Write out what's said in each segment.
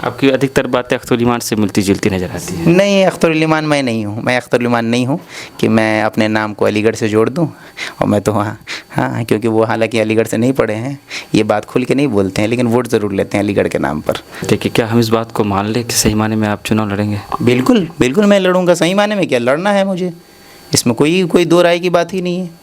आपकी अधिकतर बातें अख्तर ईमान से मिलती जुलती नज़र आती है। नहीं, अख्तर ईमान मैं नहीं हूँ, मैं अख्तर ईमान नहीं हूँ कि मैं अपने नाम को अलीगढ़ से जोड़ दूँ। और मैं तो हाँ हाँ, क्योंकि वो हालांकि अलीगढ़ से नहीं पढ़े हैं, ये बात खुल के नहीं बोलते हैं, लेकिन वोट ज़रूर लेते हैं अलीगढ़ के नाम पर। देखिए, क्या हम इस बात को मान लें कि सही माने में आप चुनाव लड़ेंगे? बिल्कुल बिल्कुल मैं लड़ूंगा, सही माने में क्या लड़ना है मुझे, इसमें कोई दो राय की बात ही नहीं है।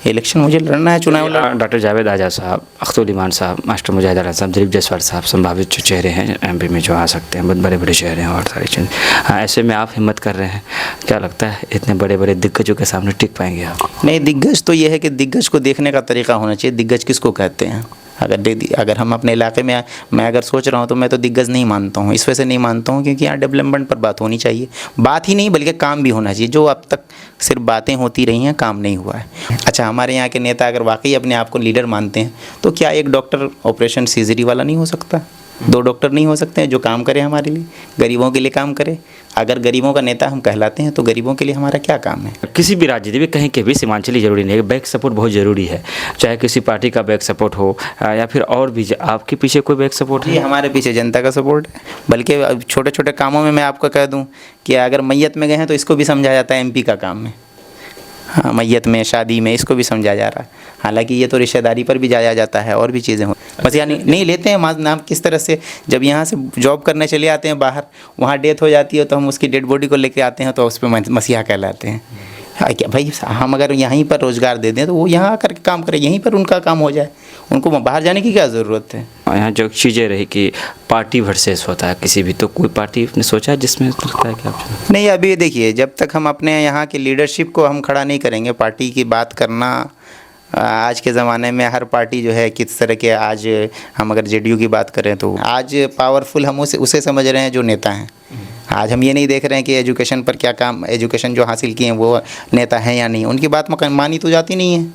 इलेक्शन मुझे लड़ना है, चुनाव लड़ना। डॉक्टर जावेद आज़ाद साहब, अख्तर ईमान साहब, मास्टर मुजाहिद अली साहब, दिलीप जायसवाल साहब संभावित जो चेहरे हैं एमपी में जो आ सकते हैं, बहुत बड़े बड़े चेहरे हैं और सारी चीज़ें। हाँ, ऐसे में आप हिम्मत कर रहे हैं, क्या लगता है इतने बड़े बड़े दिग्गजों के सामने टिक पाएंगे आप? नहीं, दिग्गज तो ये है कि दिग्गज को देखने का तरीका होना चाहिए। दिग्गज किसको कहते हैं? अगर हम अपने इलाके में मैं अगर सोच रहा हूँ तो मैं तो दिग्गज नहीं मानता हूँ। इस वजह से नहीं मानता हूँ क्योंकि यहाँ डेवलपमेंट पर बात होनी चाहिए, बात ही नहीं बल्कि काम भी होना चाहिए। जो अब तक सिर्फ बातें होती रही हैं, काम नहीं हुआ है। अच्छा, हमारे यहाँ के नेता अगर वाकई अपने आप को लीडर मानते हैं तो क्या एक डॉक्टर ऑपरेशन सर्जरी वाला नहीं हो सकता? 2 डॉक्टर नहीं हो सकते हैं जो काम करे हमारे लिए, गरीबों के लिए काम करे? अगर गरीबों का नेता हम कहलाते हैं तो गरीबों के लिए हमारा क्या काम है? किसी भी राज्य में कहीं के भी सीमांचली जरूरी नहीं है, बैक सपोर्ट बहुत ज़रूरी है। चाहे किसी पार्टी का बैक सपोर्ट हो या फिर और भी, आपके पीछे कोई बैक सपोर्ट है? जी, हमारे पीछे जनता का सपोर्ट है। बल्कि अब छोटे छोटे कामों में मैं आपको कह दूं कि अगर मैयत में गए हैं तो इसको भी समझा जाता है एमपी का काम है। हाँ, मैयत में, शादी में, इसको भी समझा जा रहा है। हालांकि ये तो रिश्तेदारी पर भी जाया जाता है और भी चीज़ें हो, बस यानी नहीं लेते हैं नाम। किस तरह से जब यहाँ से जॉब करने चले आते हैं बाहर, वहाँ डेथ हो जाती है तो हम उसकी डेड बॉडी को लेके आते हैं तो उस पर मसीहा कहलाते हैं। हाँ, क्या भाई, हम अगर यहीं पर रोज़गार दे दें तो वो यहाँ आकर के काम करें, यहीं पर उनका काम हो जाए, उनको बाहर जाने की क्या ज़रूरत है? यहाँ जो चीज़ें रही कि पार्टी वर्सेस होता है किसी भी, तो कोई पार्टी आपने सोचा है जिसमें लगता है कि आप? नहीं, अभी देखिए, जब तक हम अपने यहाँ की लीडरशिप को हम खड़ा नहीं करेंगे, पार्टी की बात करना आज के ज़माने में हर पार्टी जो है किस तरह के, आज हम अगर जेडीयू की बात करें तो आज पावरफुल हम उसे समझ रहे हैं जो नेता हैं। आज हम ये नहीं देख रहे हैं कि एजुकेशन पर क्या काम, एजुकेशन जो हासिल किए हैं वो नेता हैं या नहीं। उनकी बात मानी तो जाती नहीं है,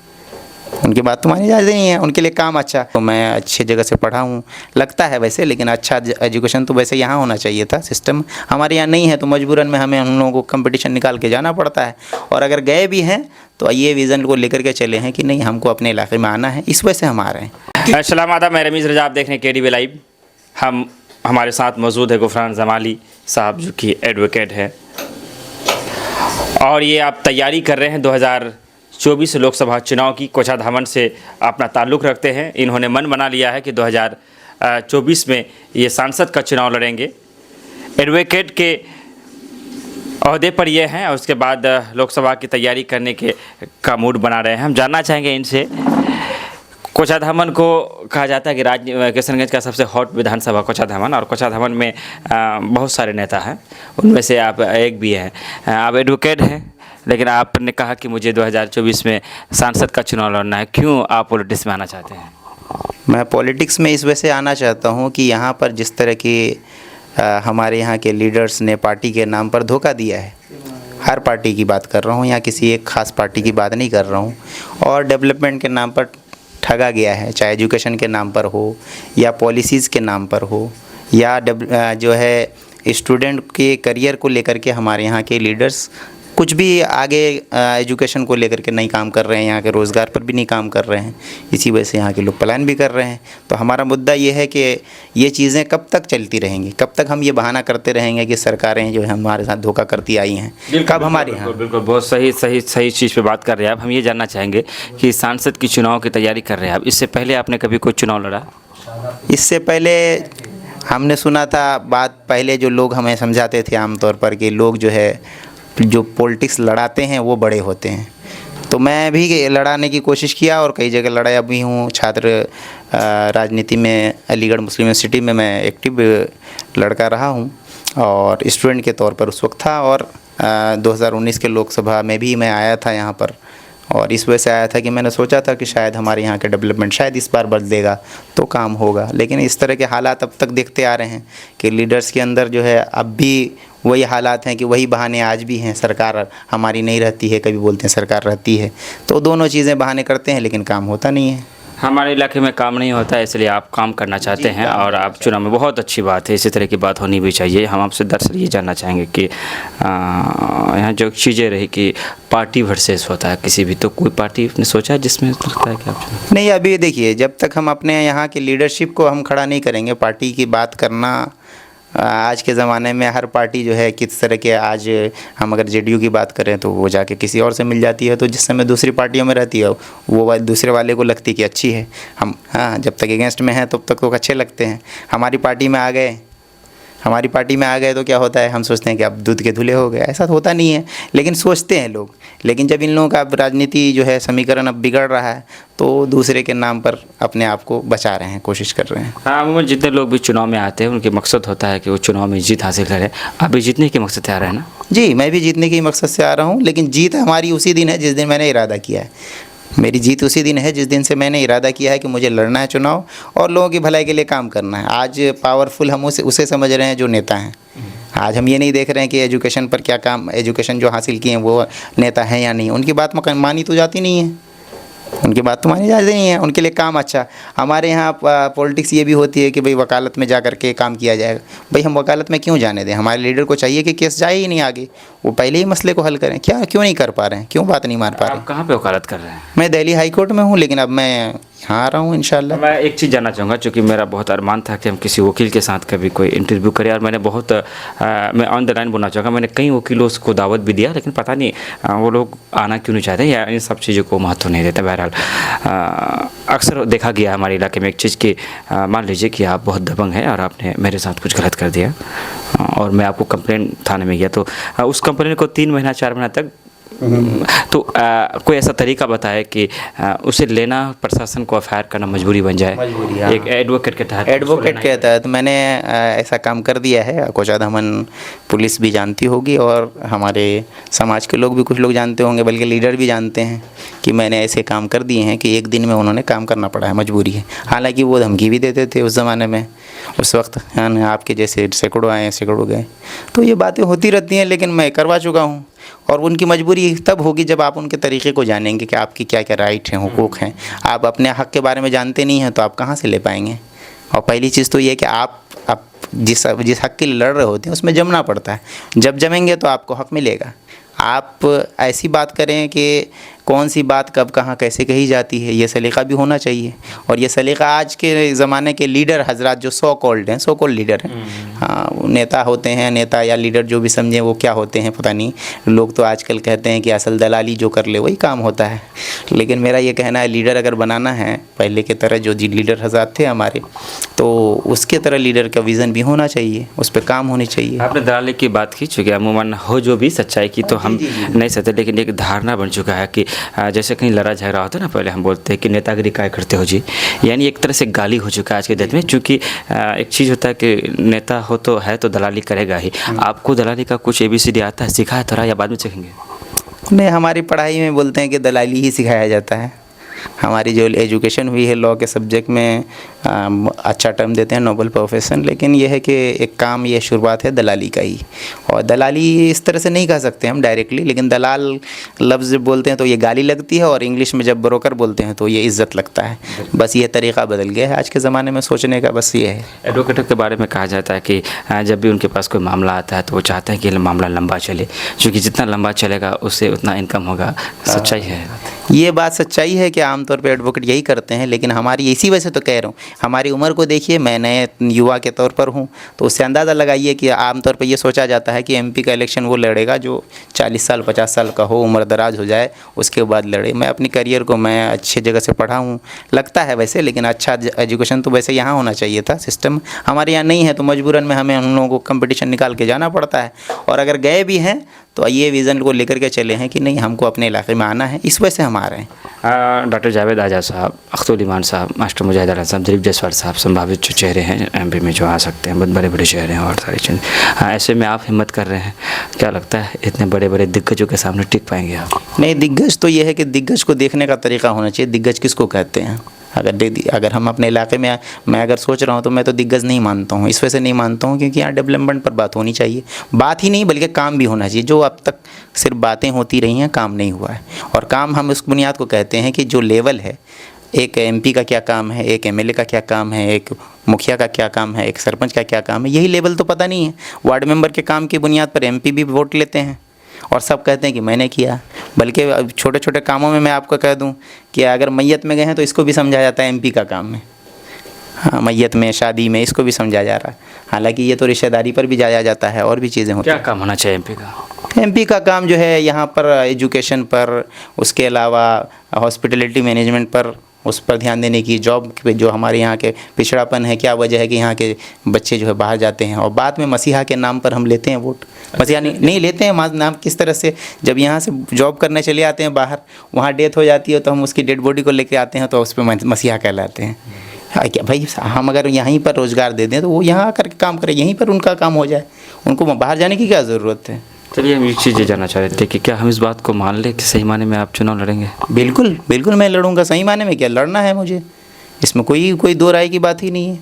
उनकी बात तो मानी जाती नहीं है। उनके लिए काम अच्छा, तो मैं अच्छी जगह से पढ़ा हूँ लगता है वैसे, लेकिन अच्छा एजुकेशन तो वैसे यहाँ होना चाहिए था। सिस्टम हमारे यहाँ नहीं है तो मजबूरन में हमें उन लोगों को कंपटीशन निकाल के जाना पड़ता है। और अगर गए भी हैं तो ये विज़न को लेकर के चले हैं कि नहीं, हमको अपने इलाके में आना है, इस वजह से हम आ रहे हैं। अस्सलाम आदाब, मैं रमीज़ रजा, आप देख रहे हैं KDV लाइव। हमारे साथ मौजूद है गुफरान जमाली साहब जो कि एडवोकेट है और ये आप तैयारी कर रहे हैं 2024 लोकसभा चुनाव की। कोचाधामन से अपना ताल्लुक़ रखते हैं। इन्होंने मन बना लिया है कि 2024 में ये सांसद का चुनाव लड़ेंगे। एडवोकेट के ओहदे पर ये हैं और उसके बाद लोकसभा की तैयारी करने का मूड बना रहे हैं। हम जानना चाहेंगे इनसे, कोचाधामन को कहा जाता है कि किशनगंज का सबसे हॉट विधानसभा कोचाधामन, और कोचाधामन में बहुत सारे नेता हैं, उनमें से आप एक भी हैं। आप एडवोकेट हैं, लेकिन आपने कहा कि मुझे 2024 में सांसद का चुनाव लड़ना है। क्यों आप पॉलिटिक्स में आना चाहते हैं? मैं पॉलिटिक्स में इस वजह से आना चाहता हूँ कि यहाँ पर जिस तरह की हमारे यहाँ के लीडर्स ने पार्टी के नाम पर धोखा दिया है, हर पार्टी की बात कर रहा हूँ, यहाँ किसी एक ख़ास पार्टी की बात नहीं कर रहा हूँ, और डेवलपमेंट के नाम पर ठगा गया है, चाहे एजुकेशन के नाम पर हो या पॉलिसीज़ के नाम पर हो या जो है स्टूडेंट के करियर को लेकर के हमारे यहाँ के लीडर्स कुछ भी आगे एजुकेशन को लेकर के नहीं काम कर रहे हैं, यहाँ के रोज़गार पर भी नहीं काम कर रहे हैं। इसी वजह से यहाँ के लोग पलायन भी कर रहे हैं। तो हमारा मुद्दा ये है कि ये चीज़ें कब तक चलती रहेंगी, कब तक हम ये बहाना करते रहेंगे कि सरकारें जो है हमारे साथ धोखा करती आई हैं, कब हमारे यहाँ? बिल्कुल, बहुत सही चीज़ पे बात कर रहे हैं आप। हम ये जानना चाहेंगे कि सांसद की चुनाव की तैयारी कर रहे हैं आप, इससे पहले आपने कभी कोई चुनाव लड़ा? इससे पहले हमने सुना था बात, पहले जो लोग हमें समझाते थे आमतौर पर कि लोग जो है जो पॉलिटिक्स लड़ाते हैं वो बड़े होते हैं। तो मैं भी लड़ाने की कोशिश किया और कई जगह लड़ाया भी हूँ। छात्र राजनीति में अलीगढ़ मुस्लिम यूनिवर्सिटी में मैं एक्टिव लड़का रहा हूँ और स्टूडेंट के तौर पर उस वक्त था, और 2019 के लोकसभा में भी मैं आया था यहाँ पर, और इस वजह से आया था कि मैंने सोचा था कि शायद हमारे यहाँ के डेवलपमेंट शायद इस बार बदलेगा तो काम होगा। लेकिन इस तरह के हालात अब तक देखते आ रहे हैं कि लीडर्स के अंदर जो है अब भी वही हालात हैं कि वही बहाने आज भी हैं। सरकार हमारी नहीं रहती है, कभी बोलते हैं सरकार रहती है, तो दोनों चीज़ें बहाने करते हैं लेकिन काम होता नहीं है। हमारे इलाके में काम नहीं होता है, इसलिए आप काम करना चाहते हैं और आप चुनाव में, बहुत अच्छी बात है, इसी तरह की बात होनी भी चाहिए। हम आपसे दरअसल ये जानना चाहेंगे कि यहाँ जो चीज़ें रही कि पार्टी वर्सेस होता है किसी भी, तो कोई पार्टी आपने सोचा है जिसमें लगता है कि आप? नहीं, अभी देखिए, जब तक हम अपने यहाँ की लीडरशिप को हम खड़ा नहीं करेंगे, पार्टी की बात करना आज के ज़माने में हर पार्टी जो है किस तरह के, आज हम अगर जेडीयू की बात करें तो वो जाके किसी और से मिल जाती है, तो जिस समय दूसरी पार्टियों में रहती है वो दूसरे वाले को लगती है कि अच्छी है। हम हाँ, जब तक अगेंस्ट में हैं तब तक तो अच्छे लगते हैं। हमारी पार्टी में आ गए तो क्या होता है, हम सोचते हैं कि अब दूध के धुले हो गए। ऐसा तो होता नहीं है, लेकिन सोचते हैं लोग। लेकिन जब इन लोगों का अब राजनीति जो है समीकरण अब बिगड़ रहा है तो दूसरे के नाम पर अपने आप को बचा रहे हैं, कोशिश कर रहे हैं। हाँ, अमूमन जितने लोग भी चुनाव में आते हैं उनके मकसद होता है कि वो चुनाव में जीत हासिल करें। आप भी जीतने के मकसद से आ रहे हैं ना? जी, मैं भी जीतने के मकसद से आ रहा हूँ, लेकिन जीत हमारी उसी दिन है जिस दिन मैंने इरादा किया है। मेरी जीत उसी दिन है जिस दिन से मैंने इरादा किया है कि मुझे लड़ना है चुनाव और लोगों की भलाई के लिए काम करना है। आज पावरफुल हम उसे समझ रहे हैं जो नेता हैं। आज हम ये नहीं देख रहे हैं कि एजुकेशन पर क्या काम, एजुकेशन जो हासिल किए हैं वो नेता हैं या नहीं। उनकी बात मानी तो जाती नहीं है, उनकी बात तो मानी जाती नहीं है। उनके लिए काम अच्छा। हमारे यहाँ पॉलिटिक्स ये भी होती है कि भाई वकालत में जा कर के काम किया जाएगा। भाई हम वकालत में क्यों जाने दें? हमारे लीडर को चाहिए कि केस जाए ही नहीं आगे, वो पहले ही मसले को हल करें। क्यों नहीं कर पा रहे हैं, क्यों बात नहीं मान पा रहे? आप कहाँ पे वकालत कर रहे हैं? मैं दिल्ली हाई कोर्ट में हूँ, लेकिन अब मैं यहाँ आ रहा हूँ इंशाल्लाह। मैं एक चीज़ जानना चाहूँगा, क्योंकि मेरा बहुत अरमान था कि हम किसी वकील के साथ कभी कोई इंटरव्यू करें, और मैंने बहुत मैं ऑन द लाइन बोलना चाहूँगा, मैंने कई वकीलों को दावत भी दिया, लेकिन पता नहीं वो लोग आना क्यों नहीं चाहते या इन सब चीज़ों को महत्व नहीं देते। बहरहाल अक्सर देखा गया हमारे इलाके में एक चीज़ कि मान लीजिए कि आप बहुत दबंग हैं और आपने मेरे साथ कुछ गलत कर दिया और मैं आपको कंप्लेंट थाने में गया, तो उस कंप्लेंट को 3 महीना 4 महीना तक तो कोई ऐसा तरीका बताए कि उसे लेना प्रशासन को एफआईआर करना मजबूरी बन जाए। हाँ। एक एडवोकेट के तहत मैंने ऐसा काम कर दिया है। कोचाधामन पुलिस भी जानती होगी और हमारे समाज के लोग भी कुछ लोग जानते होंगे, बल्कि लीडर भी जानते हैं कि मैंने ऐसे काम कर दिए हैं कि एक दिन में उन्होंने काम करना पड़ा है, मजबूरी है। हालांकि वो धमकी भी देते थे उस ज़माने में, उस वक्त आपके जैसे सैकड़ों आए सैकड़ों गए। तो ये बातें होती रहती हैं, लेकिन मैं करवा चुका हूँ। और उनकी मजबूरी तब होगी जब आप उनके तरीक़े को जानेंगे कि आपकी क्या क्या राइट हैं, हुकूक हैं। आप अपने हक़ के बारे में जानते नहीं हैं तो आप कहाँ से ले पाएंगे? और पहली चीज़ तो ये है कि आप जिस हक़ के लिए लड़ रहे होते हैं उसमें जमना पड़ता है। जब जमेंगे तो आपको हक़ मिलेगा। आप ऐसी बात करें कि कौन सी बात कब कहाँ कैसे कही जाती है, ये सलीक़ा भी होना चाहिए। और ये सलीक़ा आज के ज़माने के लीडर हजरात जो सो कॉल्ड लीडर हैं, हाँ, नेता होते हैं, नेता या लीडर जो भी समझें वो क्या होते हैं पता नहीं। लोग तो आजकल कहते हैं कि असल दलाली जो कर ले वही काम होता है। लेकिन मेरा ये कहना है, लीडर अगर बनाना है पहले की तरह जो लीडर हजरात थे हमारे, तो उसके तरह लीडर का विज़न भी होना चाहिए, उस पर काम होनी चाहिए। आपने दलाली की बात की, चूँकि अमूमन हो जो भी सच्चाई की तो हम नहीं सकते, लेकिन एक धारणा बन चुका है कि जैसे कहीं लड़ा झगड़ा होता है ना, पहले हम बोलते हैं कि नेतागिरी काय करते हो जी, यानी एक तरह से गाली हो चुका है आज के डेट में। चूँकि एक चीज़ होता है कि नेता हो तो है तो दलाली करेगा ही। आपको दलाली का कुछ ABCD आता है, सीखा है थोड़ा, या बाद में सीखेंगे? नहीं, हमारी पढ़ाई में बोलते हैं कि दलाली ही सिखाया जाता है। हमारी जो एजुकेशन हुई है लॉ के सब्जेक्ट में अच्छा टर्म देते हैं नोबल प्रोफेशन, लेकिन यह है कि एक काम, ये शुरुआत है दलाली का ही। और दलाली इस तरह से नहीं कह सकते हम डायरेक्टली, लेकिन दलाल लफ्ज़ जब बोलते हैं तो ये गाली लगती है, और इंग्लिश में जब ब्रोकर बोलते हैं तो ये इज़्ज़त लगता है। बस ये तरीक़ा बदल गया है आज के ज़माने में सोचने का, बस ये है। एडवोकेट के बारे में कहा जाता है कि जब भी उनके पास कोई मामला आता है तो वो चाहते हैं कि ये मामला लंबा चले, क्योंकि जितना लंबा चलेगा उससे उतना इनकम होगा। सच्चाई है ये बात? सच्चाई है कि आमतौर पे एडवोकेट यही करते हैं, लेकिन हमारी इसी वजह से तो कह रहा हूँ, हमारी उम्र को देखिए। मैं नए युवा के तौर पर हूँ, तो उससे अंदाज़ा लगाइए कि आमतौर पे ये सोचा जाता है कि MP का इलेक्शन वो लड़ेगा जो 40 साल 50 साल का हो, उम्र दराज हो जाए, उसके बाद लड़े। मैं अपनी करियर को मैं अच्छी जगह से पढ़ा हूँ, लगता है वैसे, लेकिन अच्छा एजुकेशन तो वैसे यहाँ होना चाहिए था। सिस्टम हमारे यहाँ नहीं है, तो मजबूरन में हमें उन लोगों को कंपटीशन निकाल के जाना पड़ता है। और अगर गए भी हैं तो ये विज़न को लेकर के चले हैं कि नहीं, हमको अपने इलाके में आना है, इस वजह से हम आ रहे हैं। डॉक्टर जावेद आज़ाद साहब, अख्तुल ईमान साहब, मास्टर मुजाहिद आलम साहब, दिलीप जायसवाल साहब संभावित जो चेहरे हैं MP में जो आ सकते हैं, बहुत बड़े बड़े चेहरे हैं और सारी चीज़ें। ऐसे में आप हिम्मत कर रहे हैं, क्या लगता है इतने बड़े बड़े दिग्गजों के सामने टिक पाएंगे आप? नहीं, दिग्गज तो ये है कि दिग्गज को देखने का तरीका होना चाहिए। दिग्गज किसको कहते हैं? अगर हम अपने इलाके में, मैं अगर सोच रहा हूँ तो मैं तो दिग्गज नहीं मानता हूँ। इस वजह से नहीं मानता हूँ क्योंकि यहाँ डेवलपमेंट पर बात होनी चाहिए। बात ही नहीं बल्कि काम भी होना चाहिए। जो अब तक सिर्फ बातें होती रही हैं, काम नहीं हुआ है। और काम हम उस बुनियाद को कहते हैं कि जो लेवल है, एक MP का क्या काम है, एक MLA का क्या काम है, एक मुखिया का क्या काम है, एक सरपंच का क्या काम है, यही लेवल तो पता नहीं है। वार्ड मेंबर के काम की बुनियाद पर MP भी वोट लेते हैं और सब कहते हैं कि मैंने किया। बल्कि छोटे छोटे कामों में मैं आपको कह दूं कि अगर मैयत में गए हैं तो इसको भी समझा जाता है MP का काम है। हाँ, मैयत में, शादी में, इसको भी समझा जा रहा है। हालांकि ये तो रिश्तेदारी पर भी जाया जाता है और भी चीज़ें होती क्या हैं। काम होना चाहिए एमपी का? एमपी का काम जो है यहाँ पर एजुकेशन पर, उसके अलावा हॉस्पिटलिटी मैनेजमेंट पर, उस पर ध्यान देने की, जॉब पे जो हमारे यहाँ के पिछड़ापन है, क्या वजह है कि यहाँ के बच्चे जो है बाहर जाते हैं और बाद में मसीहा के नाम पर हम लेते हैं वोट। मसीहा नहीं लेते हैं, नाम किस तरह से, जब यहाँ से जॉब करने चले आते हैं बाहर, वहाँ डेथ हो जाती है तो हम उसकी डेड बॉडी को लेके आते हैं तो उस पर मसीहा कहलाते हैं। क्या भाई, हम अगर यहीं पर रोज़गार दे दें तो वो यहाँ आकर के काम करें, यहीं पर उनका काम हो जाए, उनको बाहर जाने की क्या ज़रूरत है। चलिए, हम एक चीज़ ये जानना चाह रहे थे कि क्या हम इस बात को मान लें कि सही माने में आप चुनाव लड़ेंगे? बिल्कुल बिल्कुल मैं लड़ूंगा, सही माने में क्या, लड़ना है मुझे, इसमें कोई दो राय की बात ही नहीं है।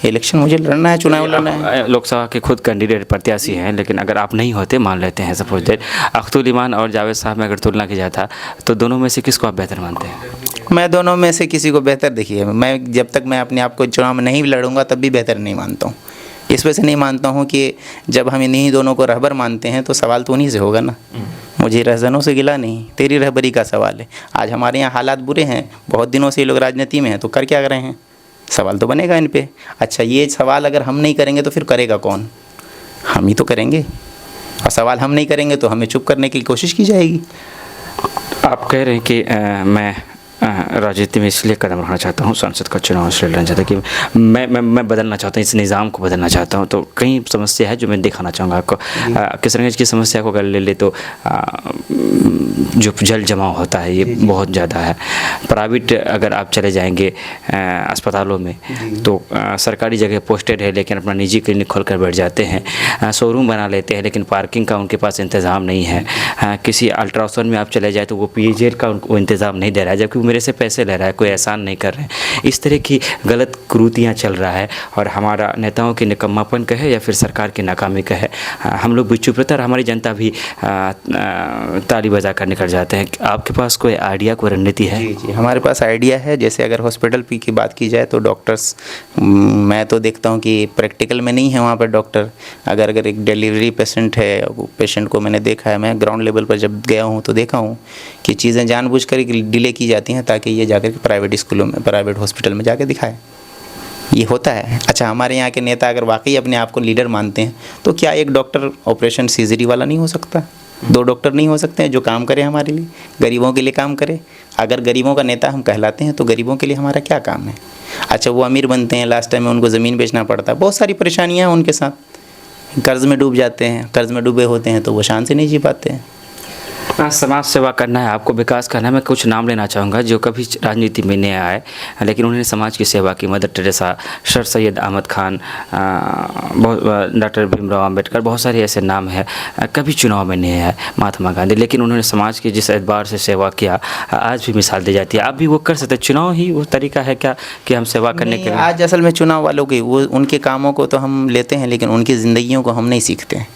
इलेक्शन मुझे लड़ना है, चुनाव लड़ना है। लोकसभा के खुद कैंडिडेट प्रत्याशी हैं, लेकिन अगर आप नहीं होते, मान लेते हैं सपोज दैट, अख्तुल ईमान और जावेद साहब में अगर तुलना की जाता तो दोनों में से किसको आप बेहतर मानते हैं? मैं दोनों में से किसी को बेहतर, देखिए मैं जब तक मैं अपने आप को चुनाव में नहीं लड़ूंगा तब भी बेहतर नहीं मानता हूँ। इस वजह से नहीं मानता हूँ कि जब हम इन्हीं दोनों को रहबर मानते हैं तो सवाल तो उन्हीं से होगा ना। मुझे रहजनों से गिला नहीं, तेरी रहबरी का सवाल है। आज हमारे यहाँ हालात बुरे हैं, बहुत दिनों से ये लोग राजनीति में हैं, तो कर क्या रहे हैं, सवाल तो बनेगा इन पे। अच्छा, ये सवाल अगर हम नहीं करेंगे तो फिर करेगा कौन? हम ही तो करेंगे, और सवाल हम नहीं करेंगे तो हमें चुप करने की कोशिश की जाएगी। आप कह रहे हैं कि मैं राजनीति में इसलिए कदम रखना चाहता हूँ, संसद का चुनाव इसलिए लड़ना चाहता हूँ कि मैं बदलना चाहता हूँ, इस निज़ाम को बदलना चाहता हूँ। तो कई समस्या है जो मैं दिखाना चाहूँगा आपको। किशनगंज की समस्या को अगर ले ले तो जो जल जमाव होता है ये बहुत ज़्यादा है। प्राइवेट अगर आप चले जाएंगे अस्पतालों में तो सरकारी जगह पोस्टेड है लेकिन अपना निजी क्लिनिक खोल कर बैठ जाते हैं, शोरूम बना लेते हैं लेकिन पार्किंग का उनके पास इंतज़ाम नहीं है। किसी अल्ट्रासाउंड में आप चले जाए तो वो पीएचडी का उनको इंतज़ाम नहीं दे रहा है, जबकि मेरे से पैसे ले रहा है, कोई एहसान नहीं कर रहे हैं। इस तरह की गलत कुरीतियाँ चल रहा है और हमारा नेताओं की निकम्मापन कहे या फिर सरकार की नाकामी कहे, हम लोग भी चुप रहते हैं और हमारी जनता भी ताली बजा कर निकल जाते हैं। आपके पास कोई आइडिया, कोई रणनीति है? जी, हमारे पास आइडिया है। जैसे अगर हॉस्पिटल की बात की जाए तो डॉक्टर्स, मैं तो देखता हूँ कि प्रैक्टिकल में नहीं है वहाँ पर डॉक्टर। अगर एक डिलीवरी पेशेंट है, पेशेंट को मैंने देखा है, मैं ग्राउंड लेवल पर जब गया हूँ तो देखा हूँ कि चीज़ें जानबूझकर डिले की जाती हैं ताकि ये जाकर के प्राइवेट स्कूलों में, प्राइवेट हॉस्पिटल में जाकर दिखाए। ये होता है। अच्छा, हमारे यहाँ के नेता अगर वाकई अपने आप को लीडर मानते हैं तो क्या एक डॉक्टर ऑपरेशन सर्जरी वाला नहीं हो सकता? 2 डॉक्टर नहीं हो सकते हैं जो काम करे हमारे लिए, गरीबों के लिए काम करे? अगर गरीबों का नेता हम कहलाते हैं तो गरीबों के लिए हमारा क्या काम है? अच्छा, वो अमीर बनते हैं, लास्ट टाइम में उनको ज़मीन बेचना पड़ता है, बहुत सारी परेशानियाँ हैं उनके साथ, कर्ज़ में डूब जाते हैं, कर्ज़ में डूबे होते हैं तो वो शान से नहीं जी पाते हैं। समाज सेवा करना है, आपको विकास करना है। मैं कुछ नाम लेना चाहूँगा जो कभी राजनीति में नहीं आए लेकिन उन्होंने समाज की सेवा की। Mother Teresa, sir Syed Ahmad Khan, doctor Bhimrao Ambedkar, बहुत सारे ऐसे नाम हैं। कभी चुनाव में नहीं आए। महात्मा गांधी, लेकिन उन्होंने समाज की जिस एतबार से सेवा किया आज भी मिसाल दी जाती है। आप भी वो कर सकते, चुनाव ही वो तरीका है क्या कि हम सेवा करने के लिए? आज असल में चुनाव वालों की, वो उनके कामों को तो हम लेते हैं लेकिन उनकी ज़िंदगियों को हम नहीं सीखते हैं।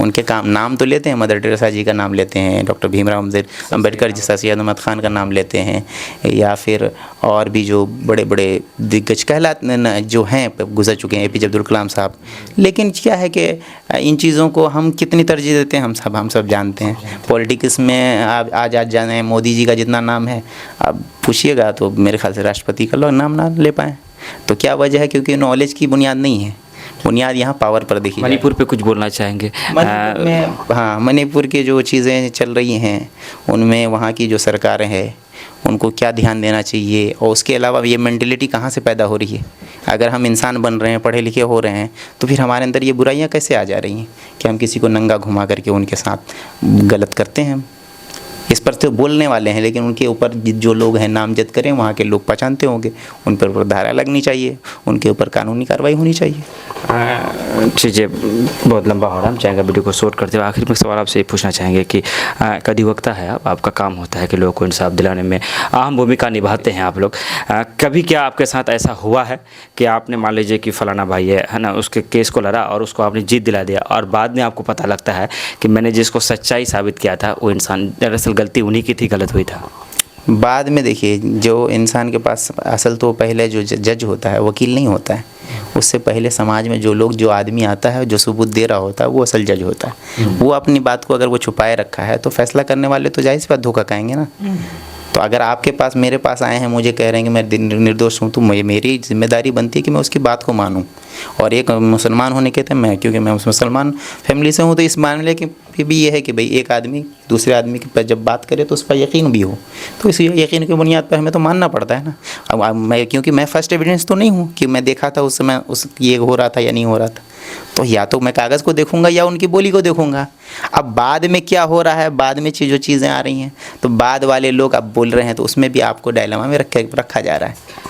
उनके काम, नाम तो लेते हैं, मदर टेरेसा जी का नाम लेते हैं, डॉक्टर भीमराव अंबेडकर जी, सैयद अहमद खान का नाम लेते हैं, या फिर और भी जो बड़े बड़े दिग्गज कहलाते जो हैं गुजर चुके हैं, एपीजे अब्दुल कलाम साहब। लेकिन क्या है कि इन चीज़ों को हम कितनी तरजीह देते हैं हम सब जानते हैं। पॉलिटिक्स में आज जाने मोदी जी का जितना नाम है, अब पूछिएगा तो मेरे ख्याल से राष्ट्रपति का लोग नाम ना ले पाएँ। तो क्या वजह है? क्योंकि नॉलेज की बुनियाद नहीं है, बुनियाद यहाँ पावर पर देखिए। मणिपुर पे कुछ बोलना चाहेंगे? मणिपुर में, हाँ, मणिपुर की जो चीज़ें चल रही हैं उनमें वहाँ की जो सरकारें हैं उनको क्या ध्यान देना चाहिए, और उसके अलावा ये मेंटलिटी कहाँ से पैदा हो रही है? अगर हम इंसान बन रहे हैं, पढ़े लिखे हो रहे हैं, तो फिर हमारे अंदर ये बुराइयाँ कैसे आ जा रही हैं कि हम किसी को नंगा घुमा करके उनके साथ गलत करते हैं? इस पर तो बोलने वाले हैं लेकिन उनके ऊपर जो लोग हैं नामजद करें, वहाँ के लोग पहचानते होंगे, उन पर धारा लगनी चाहिए, उनके ऊपर कानूनी कार्रवाई होनी चाहिए। चीज़ें बहुत लंबा हो रहा है, हम चाहेंगे वीडियो को शॉर्ट करते हुए आखिर में सवाल आपसे ये पूछना चाहेंगे कि अधिवक्ता है आप, आपका काम होता है कि लोगों को इंसाफ दिलाने में अहम भूमिका निभाते हैं आप लोग। कभी क्या आपके साथ ऐसा हुआ है कि आपने मान लीजिए कि फलाना भाई है ना, उसके केस को लड़ा और उसको आपने जीत दिला दिया और बाद में आपको पता लगता है कि मैंने जिसको सच्चाई साबित किया था वो इंसान दरअसल गलती उन्हीं की थी, गलत हुई था? बाद में देखिए, जो इंसान के पास असल तो पहले जो जज होता है, वकील नहीं होता है, उससे पहले समाज में जो आदमी आता है, जो सबूत दे रहा होता है, वो असल जज होता है। वो अपनी बात को अगर वो छुपाए रखा है तो फैसला करने वाले तो जाहिर सी बात धोखा खाएंगे ना। तो अगर आपके पास मेरे पास आए हैं, मुझे कह रहे हैं कि मैं निर्दोष हूँ, तो मेरी जिम्मेदारी बनती है कि मैं उसकी बात को मानूँ। और एक मुसलमान होने के थे मैं, क्योंकि मैं मुसलमान फैमिली से हूँ, तो इस मामले की भी ये है कि भाई एक आदमी दूसरे आदमी के पर जब बात करे तो उस पर यकीन भी हो, तो इस यकीन की बुनियाद पर हमें तो मानना पड़ता है ना। अब मैं, क्योंकि मैं फर्स्ट एविडेंस तो नहीं हूँ कि मैं देखा था उस समय उस ये हो रहा था या नहीं हो रहा था, तो या तो मैं कागज़ को देखूंगा या उनकी बोली को देखूंगा। अब बाद में क्या हो रहा है, बाद में जो चीज़ें आ रही हैं, तो बाद वाले लोग अब बोल रहे हैं, तो उसमें भी आपको डायलेमा में रखा जा रहा है।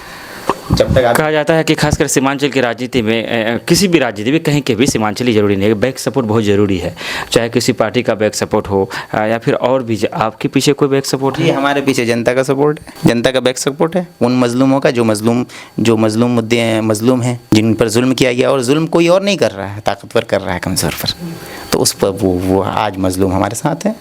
जब तक कहा जाता है कि खासकर सीमांचल की राजनीति में, किसी भी राजनीति में कहीं के भी सीमांचली जरूरी नहीं है, बैक सपोर्ट बहुत ज़रूरी है। चाहे किसी पार्टी का बैक सपोर्ट हो या फिर और भी। आपके पीछे कोई बैक सपोर्ट है? जी, हमारे पीछे जनता का सपोर्ट है, जनता का बैक सपोर्ट है। उन मजलूमों का जो मजलूम मुद्दे हैं, मजलूम हैं, जिन पर जुल्म किया गया, और जुल्म कोई और नहीं कर रहा है, ताकतवर कर रहा है कमज़ोर पर, तो उस पर वो आज मजलूम हमारे साथ है।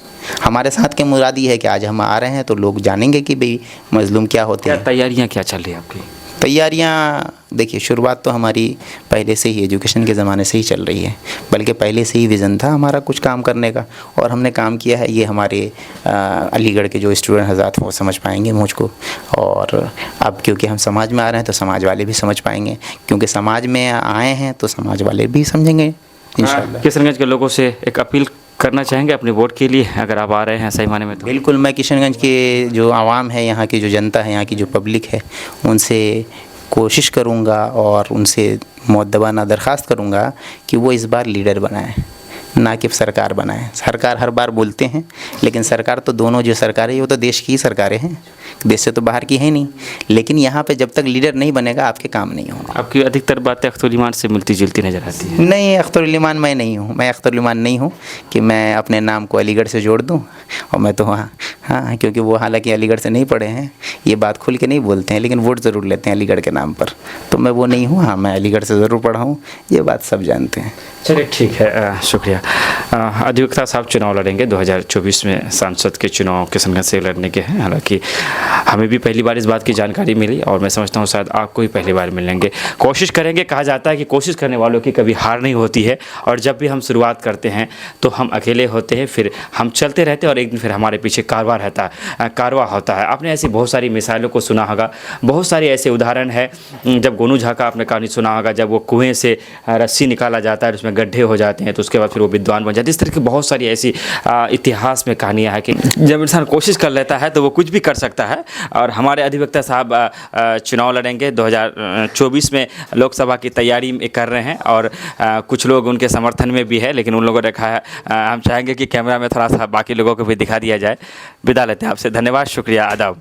हमारे साथ के मुराद ये है कि आज हम आ रहे हैं तो लोग जानेंगे कि भाई मजलूम क्या होते हैं। तैयारियाँ क्या चल रही है आपकी? तैयारियाँ देखिए, शुरुआत तो हमारी पहले से ही एजुकेशन के ज़माने से ही चल रही है, बल्कि पहले से ही विज़न था हमारा कुछ काम करने का, और हमने काम किया है। ये हमारे अलीगढ़ के जो स्टूडेंट हज़रात वो समझ पाएंगे मुझको, और अब क्योंकि हम समाज में आ रहे हैं तो समाज वाले भी समझ पाएंगे, क्योंकि समाज में आए हैं तो समाज वाले भी समझेंगे इंशाल्लाह। किशनगंज के लोगों से एक अपील करना चाहेंगे अपने वोट के लिए, अगर आप आ रहे हैं सही माने में? तो बिल्कुल, मैं किशनगंज के जो आवाम है, यहाँ की जो जनता है, यहाँ की जो पब्लिक है, उनसे कोशिश करूँगा और उनसे मुअद्दबाना दरख्वास्त करूँगा कि वो इस बार लीडर बनाएं, ना कि सरकार बनाएं। सरकार हर बार बोलते हैं, लेकिन सरकार तो दोनों जो सरकारें हैं वो तो देश की ही सरकारें हैं, देश से तो बाहर की है नहीं। लेकिन यहाँ पे जब तक लीडर नहीं बनेगा आपके काम नहीं होंगे। आपकी अधिकतर बातें अख्तरुल ईमान से मिलती जुलती नज़र आती है। नहीं, अख्तरुल ईमान मैं नहीं हूँ, मैं अख्तरुल ईमान नहीं हूँ कि मैं अपने नाम को अलीगढ़ से जोड़ दूँ। और मैं तो हाँ, क्योंकि वो हालांकि अलीगढ़ से नहीं पढ़े हैं, ये बात खुल के नहीं बोलते हैं, लेकिन वोट ज़रूर लेते हैं अलीगढ़ के नाम पर, तो मैं वो नहीं हूँ। हाँ, मैं अलीगढ़ से ज़रूर पढ़ा हूँ, ये बात सब जानते हैं। चलिए ठीक है, शुक्रिया। अधिवक्ता साहब चुनाव लड़ेंगे 2024 में, सांसद के चुनाव किशनगंज से लड़ने के हैं। हालांकि हमें भी पहली बार इस बात की जानकारी मिली, और मैं समझता हूँ शायद आपको ही पहली बार मिलेंगे। कोशिश करेंगे, कहा जाता है कि कोशिश करने वालों की कभी हार नहीं होती है, और जब भी हम शुरुआत करते हैं तो हम अकेले होते हैं, फिर हम चलते रहते हैं, और एक दिन फिर हमारे पीछे कारवां होता है। आपने ऐसी बहुत सारी मिसालों को सुना होगा, बहुत सारे ऐसे उदाहरण है। जब गोनू झा का आपने कहानी सुना होगा, जब वो कुएँ से रस्सी निकाला जाता है, उसमें गड्ढे हो जाते हैं, तो उसके बाद फिर वो विद्वान बन जाते हैं। इस तरह की बहुत सारी ऐसी इतिहास में कहानियाँ हैं कि जब इंसान कोशिश कर लेता है तो वो कुछ भी कर सकता है। और हमारे अधिवक्ता साहब चुनाव लड़ेंगे 2024 में, लोकसभा की तैयारी कर रहे हैं, और कुछ लोग उनके समर्थन में भी है, लेकिन उन लोगों ने कहा है, हम चाहेंगे कि कैमरा में थोड़ा सा बाकी लोगों को भी दिखा दिया जाए। विदा लेते हैं आपसे, धन्यवाद, शुक्रिया, आदाब।